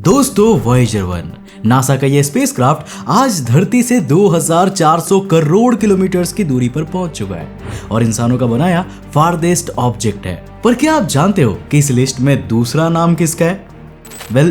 दोस्तों Voyager 1 NASA का ये स्पेसक्राफ्ट आज धरती से 2400 करोड़ किलोमीटर की दूरी पर पहुंच चुका है और इंसानों का बनाया फारदेस्ट ऑब्जेक्ट है। पर क्या आप जानते हो कि इस लिस्ट में दूसरा नाम किसका है?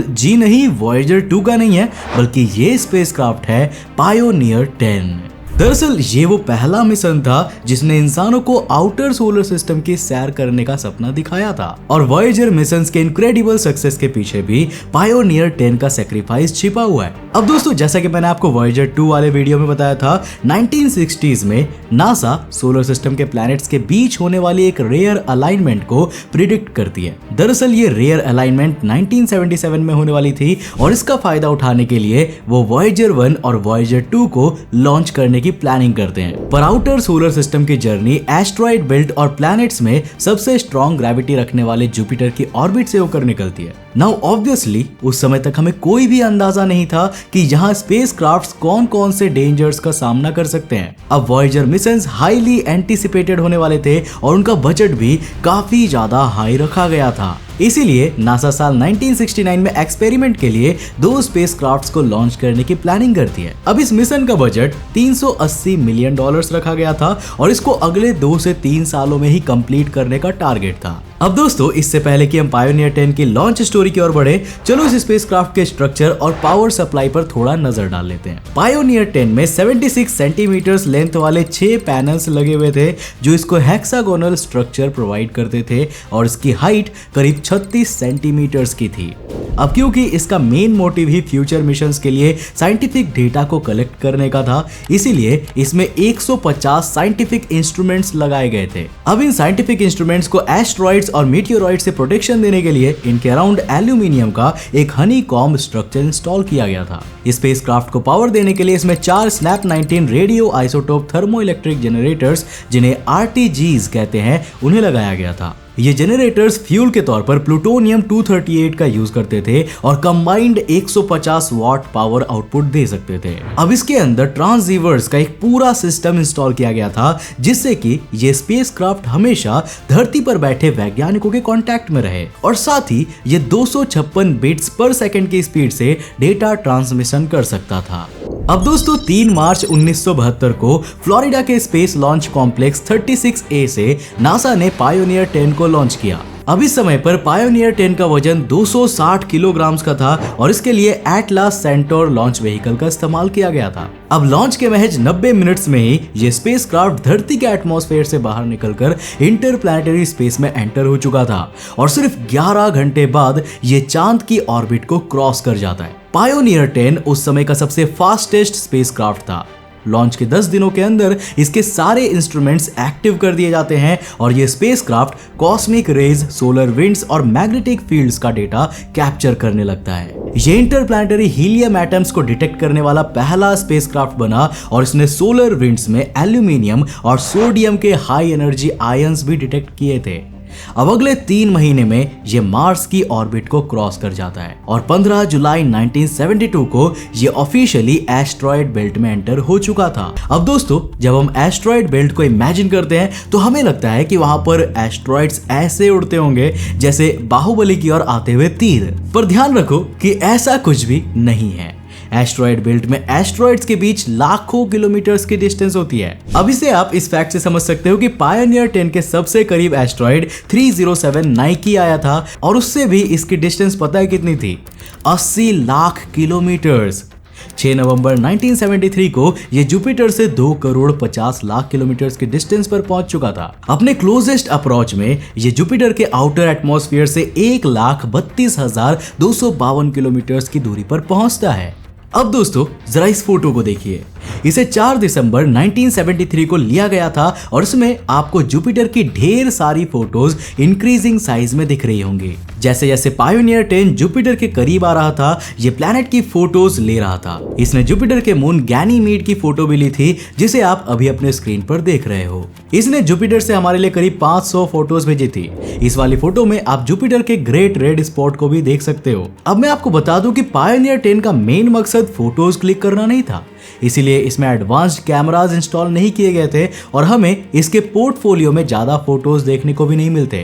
जी नहीं, वॉयेजर 2 का नहीं है, बल्कि ये स्पेसक्राफ्ट है पायोनियर 10। दरअसल ये वो पहला मिशन था जिसने इंसानों को आउटर सोलर सिस्टम की सैर करने का सपना दिखाया था और वॉयेजर मिशंस के इनक्रेडिबल सक्सेस के पीछे भी पायोनियर 10 का सैक्रिफाइस छिपा हुआ है। अब दोस्तों, जैसा कि मैंने आपको वॉयेजर 2 वाले वीडियो में बताया था, 1960s में नासा सोलर सिस्टम के प्लैनेट्स के बीच होने वाली एक रेयर अलाइनमेंट को प्रिडिक्ट करती है। दरअसल ये रेयर अलाइनमेंट 1977 में होने वाली थी और इसका फायदा उठाने के लिए वो वॉयेजर 1 और वॉयेजर 2 को लॉन्च करने की प्लानिंग करते हैं। पर आउटर सोलर सिस्टम की जर्नी एस्ट्रॉइड बेल्ट और प्लैनेट्स में सबसे स्ट्रॉन्ग ग्रेविटी रखने वाले जुपिटर की ऑर्बिट से होकर निकलती है। नाउ ऑब्वियसली उस समय तक हमें कोई भी अंदाजा नहीं था कि यहाँ स्पेसक्राफ्ट्स कौन कौन से डेंजर्स का सामना कर सकते हैं। अब वॉयेजर मिशंस हाईली एंटिसिपेटेड होने वाले थे और उनका बजट भी काफी ज्यादा हाई रखा गया था। इसीलिए नासा साल 1969 में एक्सपेरिमेंट के लिए 2 स्पेसक्राफ्ट्स को लॉन्च करने की प्लानिंग करती है। अब इस मिशन का बजट $380 मिलियन रखा गया था और इसको अगले 2 से 3 सालों में ही कंप्लीट करने का टारगेट था। अब दोस्तों, इससे पहले कि हम पायोनियर 10 की लॉन्च स्टोरी की ओर बढ़े, चलो इस स्पेसक्राफ्ट के स्ट्रक्चर और पावर सप्लाई पर थोड़ा नजर डाल लेते हैं। पायोनियर 10 में 76 सेंटीमीटर लेंथ वाले 6 पैनल्स लगे हुए थे जो इसको हेक्सागोनल स्ट्रक्चर प्रोवाइड करते थे और इसकी हाइट करीब 36 सेंटीमीटर की थी। अब क्योंकि इसका मेन मोटिव ही फ्यूचर मिशंस के लिए साइंटिफिक डेटा को कलेक्ट करने का था, इसीलिए इसमें 150 साइंटिफिक इंस्ट्रूमेंट्स लगाए गए थे। अब इन साइंटिफिक इंस्ट्रूमेंट्स को एस्ट्रॉइड्स और मीटियोरॉइड से प्रोटेक्शन देने के लिए इनके अराउंड एल्यूमिनियम का एक हनीकॉम्ब स्ट्रक्चर इंस्टॉल किया गया था। स्पेसक्राफ्ट को पावर देने के लिए इसमें 4 snap 19 radio isotope thermoelectric generators, जिन्हें RTGs कहते हैं, उन्हें लगाया गया था। ये जनरेटर्स फ्यूल के तौर पर प्लूटोनियम 238 का यूज करते थे और कंबाइंड 150 वॉट पावर आउटपुट दे सकते थे। अब इसके अंदर ट्रांसीवर्स का एक पूरा सिस्टम इंस्टॉल किया गया था जिससे कि ये स्पेसक्राफ्ट हमेशा धरती पर बैठे वैज्ञानिकों के कांटेक्ट में रहे और साथ ही ये 256 बिट्स पर सेकंड की स्पीड से डेटा ट्रांसमिशन कर सकता था। अब दोस्तों, 3 मार्च 1972 को फ्लोरिडा के स्पेस लॉन्च कॉम्प्लेक्स 36A से नासा ने पायोनियर 10 को लॉन्च किया। अब इस समय पर पायोनियर 10 का वजन 260 किलोग्राम का था और इसके लिए एटलास सेंटोर लॉन्च व्हीकल का इस्तेमाल किया गया था। अब लॉन्च के महज 90 मिनट्स में ही ये स्पेसक्राफ्ट धरती के एटमॉस्फेयर से बाहर निकलकर इंटरप्लैनेटरी स्पेस में एंटर हो चुका था और सिर्फ 11 घंटे बाद ये चांद की ऑर्बिट को क्रॉस कर जाता है। पायोनियर 10 उस समय का सबसे फास्टेस्ट स्पेसक्राफ्ट था। लॉन्च के 10 दिनों के अंदर इसके सारे इंस्ट्रूमेंट्स एक्टिव कर दिए जाते हैं और ये spacecraft cosmic rays, solar winds और मैग्नेटिक फील्ड्स का डेटा कैप्चर करने लगता है। ये इंटरप्लैनेटरी हीलियम एटम्स को डिटेक्ट करने वाला पहला स्पेसक्राफ्ट बना और इसने सोलर विंड्स में एल्यूमिनियम और सोडियम के हाई एनर्जी आयंस भी डिटेक्ट किए थे। अब अगले 3 महीने में ये मार्स की ऑर्बिट को क्रॉस कर जाता है और 15 जुलाई 1972 को ये ऑफिशियली एस्ट्रॉइड बेल्ट में एंटर हो चुका था। अब दोस्तों, जब हम एस्ट्रॉइड बेल्ट को इमेजिन करते हैं तो हमें लगता है कि वहां पर एस्ट्रॉइड्स ऐसे उड़ते होंगे जैसे बाहुबली की ओर आते हुए तीर। पर ध्यान रखो कि ऐसा कुछ भी नहीं है। एस्ट्रॉइड बेल्ट में एस्ट्रॉइड्स के बीच लाखों किलोमीटर्स की डिस्टेंस होती है। अब इसे आप इस फैक्ट से समझ सकते हो कि पायोनियर 10 के सबसे करीब एस्ट्रॉइड 307 नाइकी आया था और उससे भी इसकी डिस्टेंस पता है कितनी थी? 80 लाख किलोमीटर्स। 6 नवंबर 1973 को ये जुपिटर से 2 करोड़ 50 लाख किलोमीटर की डिस्टेंस पर पहुंच चुका था। अपने क्लोजेस्ट अप्रोच में ये जुपिटर के आउटर एटमॉस्फेयर से 1,32,252 किलोमीटर की दूरी पर पहुंचता है। अब दोस्तों, जरा इस फोटो को देखिए। इसे 4 दिसंबर 1973 को लिया गया था और इसमें आपको जुपिटर की ढेर सारी फोटोज इंक्रीजिंग साइज में दिख रही होंगी। जैसे जैसे पायोनियर 10 जुपिटर के करीब आ रहा था, ये प्लैनेट की फोटोज ले रहा था। इसने जुपिटर के मून गैनीमीड की फोटो भी ली थी, जिसे आप अभी अपने स्क्रीन पर देख रहे हो। इसने जुपिटर से हमारे लिए करीब 500 फोटोज भेजी थी। इस वाली फोटो में आप जुपिटर के ग्रेट रेड स्पॉट को भी देख सकते हो। अब मैं आपको बता दूं कि पायोनियर 10 का मेन मकसद फोटोज क्लिक करना नहीं था। इसीलिए इसमें एडवांस्ड कैमराज इंस्टॉल नहीं किए गए थे और हमें इसके पोर्टफोलियो में ज्यादा फोटोज देखने को भी नहीं मिलते।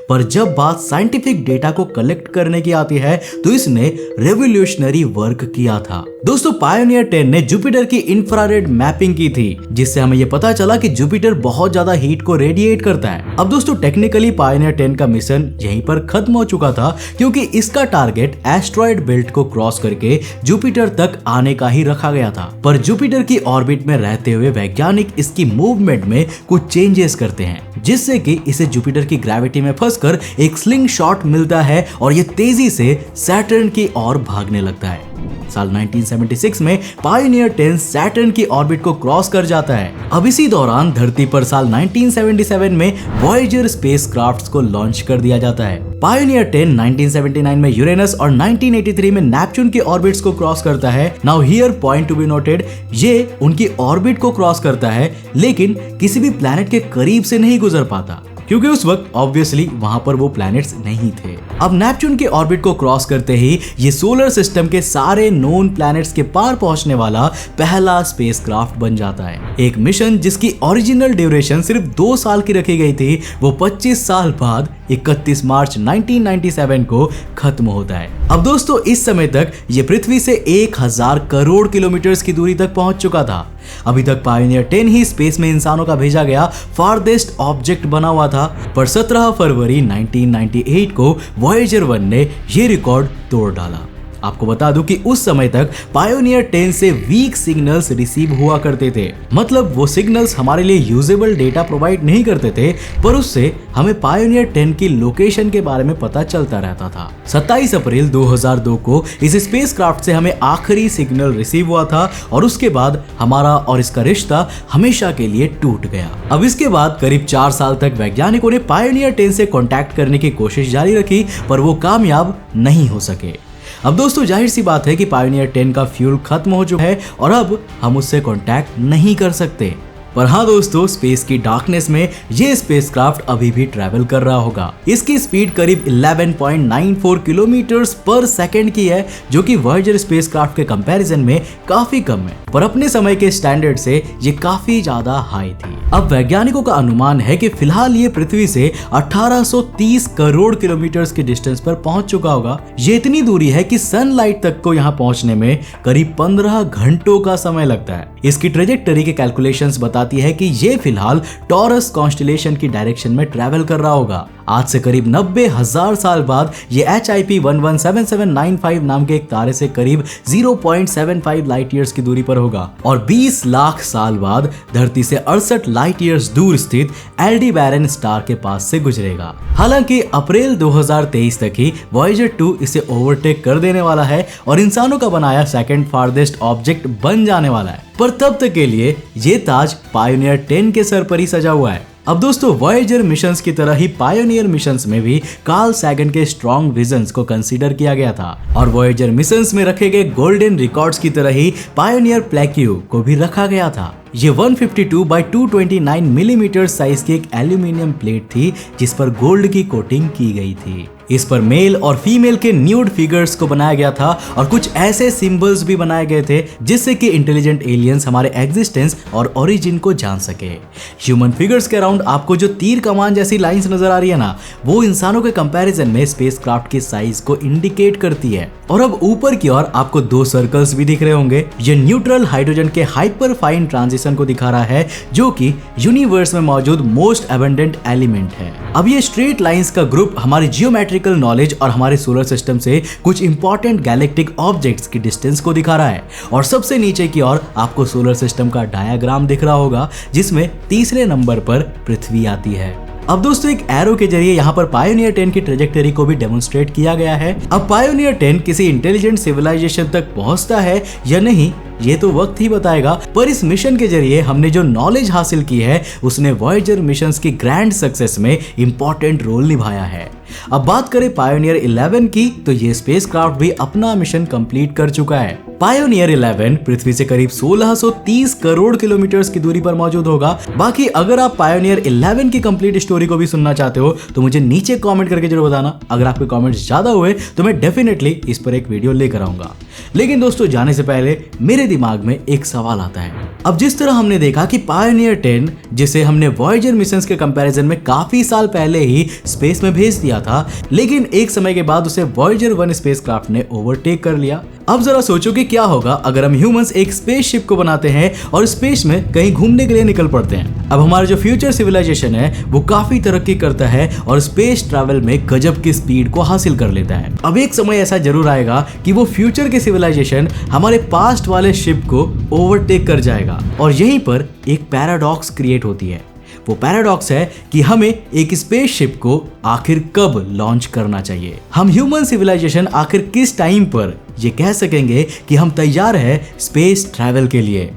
पर जब बात साइंटिफिक डेटा को कलेक्ट करने की आती है तो इसने रेवोल्यूशनरी वर्क किया था। दोस्तों पायोनियर 10 ने जुपिटर की इंफ्रारेड मैपिंग की थी, जिससे हमें यह पता चला कि जुपिटर बहुत ज्यादा हीट को रेडिएट करता है। अब दोस्तों टेक्निकली पायोनियर 10 का मिशन यहीं पर खत्म हो चुका था, क्योंकि इसका टारगेट एस्ट्रॉयड बेल्ट को क्रॉस करके जुपिटर तक आने का ही रखा गया था। पर जुपिटर की ऑर्बिट में रहते हुए वैज्ञानिक इसकी मूवमेंट में कुछ चेंजेस करते हैं, जिससे कि इसे जुपिटर की ग्रेविटी में फंसकर एक स्लिंग शॉट मिलता है और ये तेजी से सैटर्न की ओर भागने लगता है। साल 1976 में पायोनियर 10 सैटर्न की ऑर्बिट को क्रॉस कर जाता है। अब इसी दौरान धरती पर साल 1977 में वॉयेजर स्पेसक्राफ्ट्स को लॉन्च कर दिया जाता है। पायोनियर 10 1979 में यूरेनस और 1983 में नेपच्यून की ऑर्बिट्स को क्रॉस करता है। Now here point to be noted, ये उनकी ऑर्बिट को क्रॉस करता है लेकिन किसी भी प्लैनेट के करीब से नहीं गुजर पाता, क्योंकि उस वक्त ऑब्वियसली वहां पर वो प्लैनेट्स नहीं थे। अब नेपच्यून के ऑर्बिट को क्रॉस करते ही ये सोलर सिस्टम के सारे नोन प्लैनेट्स के पार पहुंचने वाला पहला स्पेसक्राफ्ट बन जाता है। एक मिशन जिसकी ओरिजिनल ड्यूरेशन सिर्फ 2 साल की रखी गई थी, वो 25 साल बाद 31 मार्च 1997 को खत्म होता है। अब दोस्तों इस समय तक ये पृथ्वी से 1000 करोड़ किलोमीटर की दूरी तक पहुंच चुका था। अभी तक पायोनियर 10 ही स्पेस में इंसानों का भेजा गया फारदेस्ट ऑब्जेक्ट बना हुआ था, पर 17 फरवरी 1998 को वॉयेजर 1 ने ये रिकॉर्ड तोड़ डाला। आपको बता दूं कि उस समय तक पायोनियर 10 से वीक सिग्नल्स रिसीव हुआ करते थे, मतलब वो सिग्नल्स हमारे लिए यूजेबल डेटा प्रोवाइड नहीं करते थे, पर उससे हमें पायोनियर 10 की लोकेशन के बारे में पता चलता रहता था। 27 अप्रैल 2002 को इस स्पेसक्राफ्ट से हमें आखिरी सिग्नल रिसीव हुआ था और उसके बाद हमारा और इसका रिश्ता हमेशा के लिए टूट गया। अब इसके बाद करीब 4 साल तक वैज्ञानिकों ने पायोनियर 10 से कॉन्टैक्ट करने की कोशिश जारी रखी, पर वो कामयाब नहीं हो सके। अब दोस्तों जाहिर सी बात है कि पायोनियर 10 का फ्यूल खत्म हो चुका है और अब हम उससे कांटेक्ट नहीं कर सकते। पर हाँ दोस्तों, स्पेस की डार्कनेस में ये स्पेसक्राफ्ट अभी भी ट्रैवल कर रहा होगा। इसकी स्पीड करीब 11.94 किलोमीटर्स पर सेकंड की है, जो कि वॉयेजर स्पेसक्राफ्ट के कंपैरिजन में काफी कम है, पर अपने समय के स्टैंडर्ड से ये काफी ज्यादा हाई थी। अब वैज्ञानिकों का अनुमान है कि फिलहाल ये पृथ्वी से 1830 करोड़ किलोमीटर के डिस्टेंस पर पहुंच चुका होगा। ये इतनी दूरी है कि सनलाइट तक को यहाँ पहुंचने में करीब 15 घंटों का समय लगता है। इसकी ट्रेजेक्टरी के कैलकुलेशंस बताती है कि ये फिलहाल टॉरस कॉन्स्टेलेशन की डायरेक्शन में ट्रैवल कर रहा होगा। आज से करीब 90,000 साल बाद ये HIP 117795 नाम के एक तारे से करीब 0.75 लाइट ईयर्स की दूरी पर होगा और 20 लाख साल बाद धरती से 68 लाइट ईयर्स दूर स्थित एल्डीबैरन स्टार के पास से गुजरेगा। हालांकि अप्रैल 2023 तक ही वॉयेजर 2 इसे ओवरटेक कर देने वाला है और इंसानों का बनाया सेकंड फारदेस्ट ऑब्जेक्ट बन जाने वाला है, पर तब तक के लिए ये ताज पायोनियर 10 के सर पर ही सजा हुआ है। अब दोस्तों वॉयेजर मिशंस की तरह ही पायोनियर मिशंस में भी कार्ल सैगन के स्ट्रॉन्ग विजन्स को कंसीडर किया गया था और वॉयेजर मिशंस में रखे गए गोल्डन रिकॉर्ड्स की तरह ही पायोनियर प्लेक्यू को भी रखा गया था। ये 152 बाय 229 मिलीमीटर साइज की एक एल्यूमिनियम प्लेट थी जिस पर गोल्ड की कोटिंग की गई थी। इस पर मेल और फीमेल के न्यूड फिगर्स को बनाया गया था और कुछ ऐसे सिंबल्स भी बनाए गए थे जिससे कि इंटेलिजेंट एलियंस हमारे एग्जिस्टेंस और ओरिजिन को जान सके। ह्यूमन फिगर्स के अराउंड आपको जो तीर कमान जैसी लाइंस नजर आ रही है ना, वो इंसानों के कंपैरिजन में स्पेसक्राफ्ट की साइज को इंडिकेट करती है। और अब ऊपर की ओर आपको 2 सर्कल्स भी दिख रहे होंगे। ये न्यूट्रल हाइड्रोजन के हाइपर फाइन ट्रांजिशन को दिखा रहा है, जो कि यूनिवर्स में मौजूद मोस्ट एबंडेंट एलिमेंट है। अब ये स्ट्रेट लाइंस का ग्रुप हमारी जियोमेट्रिकल नॉलेज और हमारे सोलर सिस्टम से कुछ इंपॉर्टेंट गैलेक्टिक ऑब्जेक्ट्स की डिस्टेंस को दिखा रहा है। और सबसे नीचे की ओर आपको सोलर सिस्टम का डायग्राम दिख रहा होगा, जिसमें तीसरे नंबर पर पृथ्वी आती है। अब दोस्तों एक एरो के जरिए यहाँ पर पायोनियर 10 की ट्रेजेक्टरी को भी डेमोन्स्ट्रेट किया गया है। अब पायोनियर 10 किसी इंटेलिजेंट सिविलाइजेशन तक पहुंचता है या नहीं, ये तो वक्त ही बताएगा, पर इस मिशन के जरिए हमने जो नॉलेज हासिल की है उसने वॉयेजर मिशंस की ग्रैंड सक्सेस में इंपॉर्टेंट रोल निभाया है। अब बात करें पायोनियर 11 की, तो ये स्पेसक्राफ्ट भी अपना मिशन कंप्लीट कर चुका है। पायोनियर 11 पृथ्वी से करीब 1630 करोड़ किलोमीटर की दूरी पर मौजूद होगा। बाकी अगर आप पायोनियर 11 की कंप्लीट स्टोरी को भी सुनना चाहते हो तो मुझे नीचे कमेंट करके जरूर बताना। अगर आपके कमेंट्स ज्यादा हुए तो मैं डेफिनेटली इस पर एक वीडियो लेकर आऊंगा। लेकिन दोस्तों जाने से पहले मेरे दिमाग में एक सवाल आता है। अब जिस तरह हमने देखा कि पायोनियर 10 जिसे हमने वॉयेजर मिशंस के कंपैरिजन में काफी साल पहले ही स्पेस में भेज दिया था, लेकिन एक समय के बाद उसे वॉयेजर 1 स्पेसक्राफ्ट ने ओवरटेक कर लिया। अब जरा सोचो कि क्या होगा अगर हम ह्यूमंस एक स्पेसशिप को बनाते हैं और स्पेस में कहीं घूमने के लिए निकल पड़ते हैं। अब हमारा जो फ्यूचर सिविलाइजेशन है वो काफी तरक्की करता है और स्पेस ट्रैवल में गजब की स्पीड को हासिल कर लेता है। अब एक समय ऐसा जरूर आएगा कि वो फ्यूचर के सिविलाइजेशन हमारे पास्ट वाले शिप को ओवरटेक कर जाएगा और यहीं पर एक पैराडॉक्स क्रिएट होती है। वो पैराडॉक्स है कि हमें एक स्पेसशिप को आखिर कब लॉन्च करना चाहिए। हम ह्यूमन सिविलाइजेशन आखिर किस टाइम पर ये कह सकेंगे कि हम तैयार है स्पेस ट्रैवल के लिए।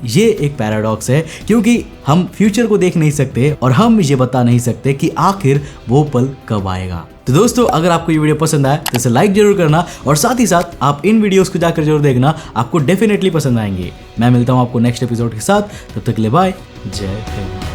ये एक पैराडॉक्स है क्योंकि हम फ्यूचर को देख नहीं सकते और हम ये बता नहीं सकते कि आखिर वो पल कब आएगा। तो दोस्तों अगर आपको ये वीडियो पसंद आया तो इसे लाइक जरूर करना और साथ ही साथ आप इन वीडियोस को जाकर जरूर देखना, आपको डेफिनेटली पसंद आएंगे। मैं मिलता हूँ आपको नेक्स्ट एपिसोड के साथ, तब तक के लिए बाय, जय हिंद।